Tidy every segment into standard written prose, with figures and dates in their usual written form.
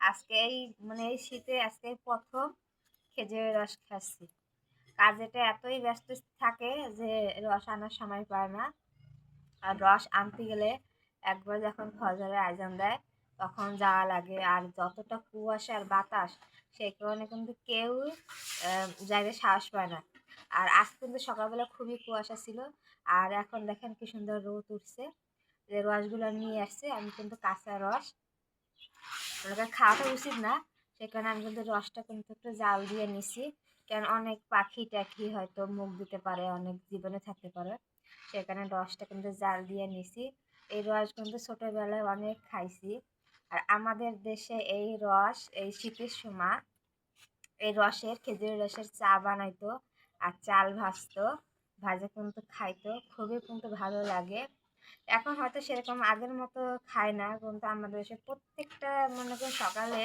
আজকে এই শীতে আজকে প্রথম খেজুরের রস খাচ্ছি। কাজেটা এতই ব্যস্ত থাকে যে রস আনার সময় পায় না। আর রস আনতে গেলে একবার যখন ফজরের আজান দেয় তখন যাওয়া লাগে, আর যতটা কুয়াশা আর বাতাস সেই কারণে কিন্তু কেউ যাইতে সাহস পায় না। আর আজ কিন্তু সকালবেলা খুবই কুয়াশা ছিল, আর এখন দেখেন কি সুন্দর রোদ উঠছে। যে রসগুলো নিয়ে আসছে, আমি কিন্তু কাঁচা রস ওটা খাওয়াটা উচিত না, সেখানে আমি কিন্তু রসটা কিন্তু একটু জাল দিয়ে নিছি। কারণ অনেক পাখি টাখি হয়তো মুখ দিতে পারে, অনেক জীবনে থাকতে পারে, সেখানে রসটা কিন্তু জাল দিয়ে নিছি। এই রস কিন্তু ছোটবেলায় অনেক খাইছি। আর আমাদের দেশে এই রস এই শীতের সময় এই খেজুরের রসের চা বানাইতো, আর চাল ভাজতো, ভাজা কিন্তু খাইতো, খুবই কিন্তু ভালো লাগে। এখন হয়তো সেরকম আগের মতো খায় না, কিন্তু আমাদের দেশে প্রত্যেকটা মনে করেন সকালে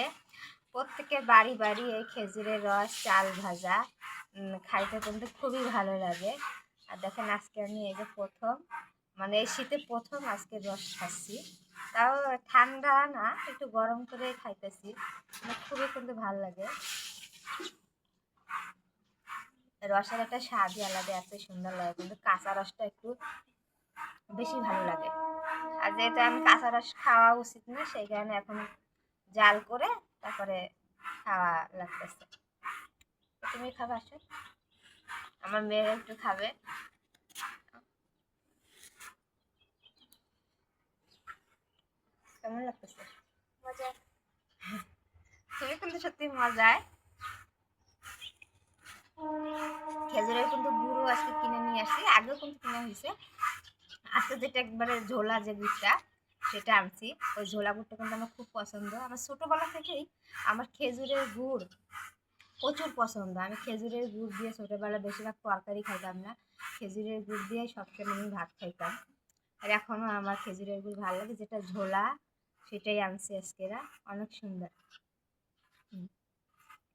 প্রত্যেকের বাড়ি বাড়ি এই খেজুরের রস চাল ভাজা খাইতে কিন্তু খুবই ভালো লাগে। আর দেখেন আজকে আমি এই যে প্রথম এই শীতে প্রথম আজকে রস খাচ্ছি, তাও ঠান্ডা না, একটু গরম করে খাইতেছি, খুবই কিন্তু ভালো লাগে। রসের একটা স্বাদই আলাদা, এত সুন্দর লাগে, কিন্তু কাঁচা রসটা একটু বেশি ভালো লাগে। আর যেহেতু আমি কাঁচা রস খাওয়া উচিত না, সেই কারণে এখন জাল করে তারপরে খাওয়া লাগতেছে। তুমি খাবে? আসো, আমার মেয়ে একটু খাবে। কেমন লাগতেছে? মজা। তুমি কিন্তু সত্যি মজায়। খেজুরের কিন্তু গুঁড়ো আজকে কিনে নিয়ে আসছি, আগেও কিন্তু কিনে হয়েছে। আজকে যেটা একবারে ঝোলা যে গুড়টা সেটা আনছি, ওই ঝোলা গুড়টা কিন্তু আমার খুব পছন্দ। আমার ছোটোবেলা থেকেই আমার খেজুরের গুড় প্রচুর পছন্দ। আমি খেজুরের গুড় দিয়ে ছোটোবেলা বেশিরভাগ তরকারি খাইতাম না, খেজুরের গুড় দিয়ে সবসময় আমি ভাত খাইতাম। আর এখনও আমার খেজুরের গুড় ভালো লাগে, যেটা ঝোলা সেটাই আনছি আজকেরা, অনেক সুন্দর।